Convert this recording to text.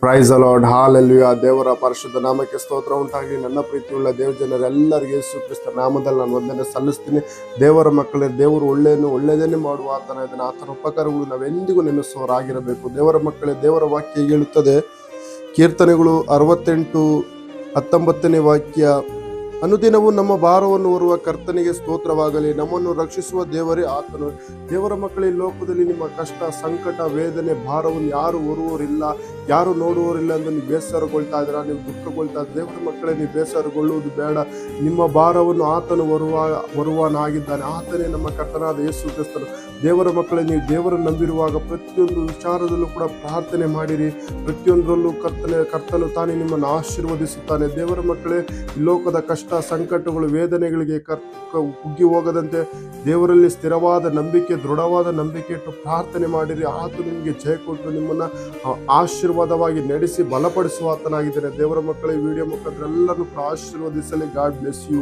Praise the lord, hallelujah. ದೇವರ ಪರಿಶುದ್ಧ ನಾಮಕ್ಕೆ ಸ್ತೋತ್ರ ಉಂಟಾಗಲಿ. ನನ್ನ ಪ್ರೀತಿಯುಳ್ಳ ದೇವಜನರೆಲ್ಲರಿಗೂ ಯೇಸು ಕ್ರಿಸ್ತ ನಾಮದಲ್ಲಿ ನಾನು ವಂದನೆ ಸಲ್ಲಿಸ್ತೀನಿ. ದೇವರ ಮಕ್ಕಳೇ, ದೇವರು ಒಳ್ಳೆಯದನ್ನೇ ಮಾಡುವ ಆತನ ಇದನ್ನು ಆತನ ಉಪಕಾರಗಳು ನಾವೆಂದಿಗೂ ನೆನೆಸುವರಾಗಿರಬೇಕು. ದೇವರ ಮಕ್ಕಳೇ, ದೇವರ ವಾಕ್ಯ ಹೇಳುತ್ತದೆ, ಕೀರ್ತನೆಗಳು 68:19 ವಾಕ್ಯ, ಅನುದಿನವೂ ನಮ್ಮ ಭಾರವನ್ನು ಹೊರುವ ಕರ್ತನಿಗೆ ಸ್ತೋತ್ರವಾಗಲಿ, ನಮ್ಮನ್ನು ರಕ್ಷಿಸುವ ದೇವರೇ ಆತನು. ದೇವರ ಮಕ್ಕಳೇ, ಲೋಕದಲ್ಲಿ ನಿಮ್ಮ ಕಷ್ಟ, ಸಂಕಟ, ವೇದನೆ, ಭಾರವನ್ನು ಯಾರು ಹೊರುವವರಿಲ್ಲ, ಯಾರು ನೋಡುವವರಿಲ್ಲ ಎಂದು ನೀವು ಬೇಸರಗೊಳ್ತಾ ಇದ್ದೀರಾ, ನೀವು ದುಃಖಗೊಳ್ತಾ ಇದ್ದೀರಾ. ದೇವರ ಮಕ್ಕಳೇ, ನೀವು ಬೇಸರಗೊಳ್ಳುವುದು ಬೇಡ. ನಿಮ್ಮ ಭಾರವನ್ನು ಆತನು ಹೊರುವನಾಗಿದ್ದಾನೆ. ಆತನೇ ನಮ್ಮ ಕರ್ತನಾದ ಯೇಸು ಕ್ರಿಸ್ತನು. ದೇವರ ಮಕ್ಕಳೇ, ನೀವು ದೇವರನ್ನು ನಂಬಿರುವಾಗ ಪ್ರತಿಯೊಂದು ವಿಚಾರದಲ್ಲೂ ಕೂಡ ಪ್ರಾರ್ಥನೆ ಮಾಡಿರಿ. ಪ್ರತಿಯೊಂದರಲ್ಲೂ ಕರ್ತನು ತಾನೇ ನಿಮ್ಮನ್ನು ಆಶೀರ್ವದಿಸುತ್ತಾನೆ. ದೇವರ ಮಕ್ಕಳೇ, ಈ ಲೋಕದ ಕಷ್ಟ, ಸಂಕಟಗಳು, ವೇದನೆಗಳಿಗೆ ಕುಗ್ಗಿ ಹೋಗದಂತೆ ದೇವರಲ್ಲಿ ಸ್ಥಿರವಾದ ನಂಬಿಕೆ, ದೃಢವಾದ ನಂಬಿಕೆ ಇಟ್ಟು ಪ್ರಾರ್ಥನೆ ಮಾಡಿರಿ. ಆತನು ನಿಮಗೆ ಜಯ ಕೊಟ್ಟು ನಿಮ್ಮನ್ನು ಆಶೀರ್ವಾದವಾಗಿ ನಡೆಸಿ ಬಲಪಡಿಸುವ ಆತನಾಗಿದ್ದಾನೆ. ದೇವರ ಮಕ್ಕಳೇ, ವಿಡಿಯೋ ಮುಖಾಂತರ ಎಲ್ಲರೂ ಆಶೀರ್ವದಿಸಲಿ. God bless you.